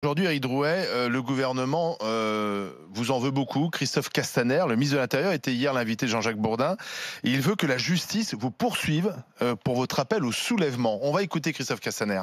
Aujourd'hui, Éric Drouet, le gouvernement vous en veut beaucoup. Christophe Castaner, le ministre de l'Intérieur, était hier l'invité de Jean-Jacques Bourdin. Et il veut que la justice vous poursuive pour votre appel au soulèvement. On va écouter Christophe Castaner.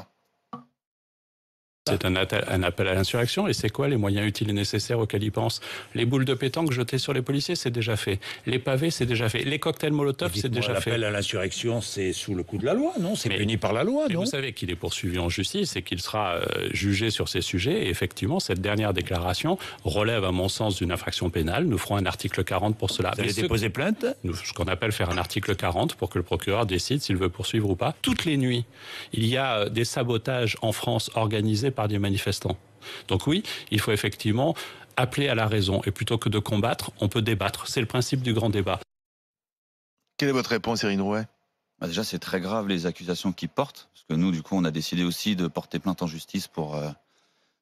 C'est un appel à l'insurrection. Et c'est quoi les moyens utiles et nécessaires auxquels ils pensent? Les boules de pétanque jetées sur les policiers, c'est déjà fait. Les pavés, c'est déjà fait. Les cocktails Molotov, c'est déjà fait. L'appel à l'insurrection, c'est sous le coup de la loi, non? C'est puni par la loi, non? Vous savez qu'il est poursuivi en justice et qu'il sera jugé sur ces sujets. Et effectivement, cette dernière déclaration relève, à mon sens, d'une infraction pénale. Nous ferons un article 40 pour cela. Vous allez déposer plainte? Ce qu'on appelle faire un article 40 pour que le procureur décide s'il veut poursuivre ou pas. Toutes les nuits, il y a des sabotages en France organisés par des manifestants. Donc oui, il faut effectivement appeler à la raison. Et plutôt que de combattre, on peut débattre. C'est le principe du grand débat. Quelle est votre réponse, Éric Drouet? Déjà, c'est très grave les accusations qu'ils portent. Parce que nous, du coup, on a décidé aussi de porter plainte en justice pour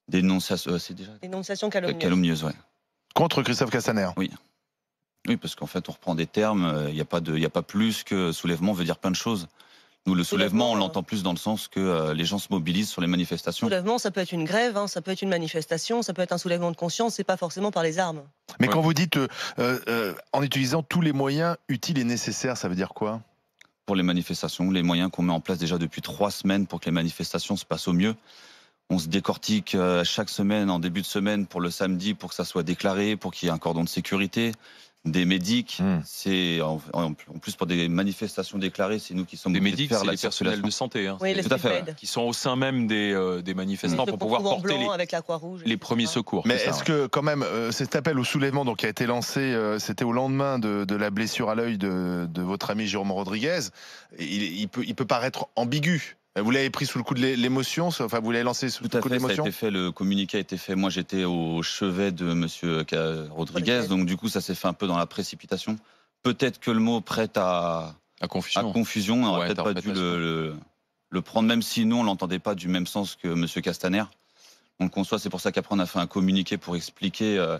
dénonciation. Dénonciation calomnieuse. Calomnieuse, ouais. Contre Christophe Castaner? Oui. Oui, parce qu'en fait, on reprend des termes. Il n'y a pas plus que soulèvement veut dire plein de choses. Nous, le soulèvement, on l'entend plus dans le sens que les gens se mobilisent sur les manifestations. Soulèvement, ça peut être une grève, ça peut être une manifestation, ça peut être un soulèvement de conscience, c'est pas forcément par les armes. Mais quand vous dites en utilisant tous les moyens utiles et nécessaires, ça veut dire quoi? Pour les manifestations, les moyens qu'on met en place déjà depuis 3 semaines pour que les manifestations se passent au mieux. On se décortique chaque semaine, en début de semaine, pour le samedi, pour que ça soit déclaré, pour qu'il y ait un cordon de sécurité, des médics. C'est en plus pour des manifestations déclarées, c'est nous qui sommes des obligés médics, de faire c'est la les personnels de santé, hein, Oui, les tout à fait, STUPED. qui sont au sein même des manifestants pour pouvoir porter avec la Croix-Rouge, les premiers secours. Mais est-ce que quand même cet appel au soulèvement donc, qui a été lancé, c'était au lendemain de la blessure à l'œil de votre ami Jérôme Rodriguez, il peut paraître ambigu. Vous l'avez pris sous le coup de l'émotion, enfin vous l'avez lancé sous le coup de l'émotion? Ça a été fait, le communiqué a été fait. Moi j'étais au chevet de monsieur Rodriguez, donc du coup ça s'est fait un peu dans la précipitation. Peut-être que le mot prête à confusion, on n'aurait peut-être pas dû le prendre, même si nous on l'entendait pas du même sens que monsieur Castaner. On le conçoit, c'est pour ça qu'après on a fait un communiqué pour expliquer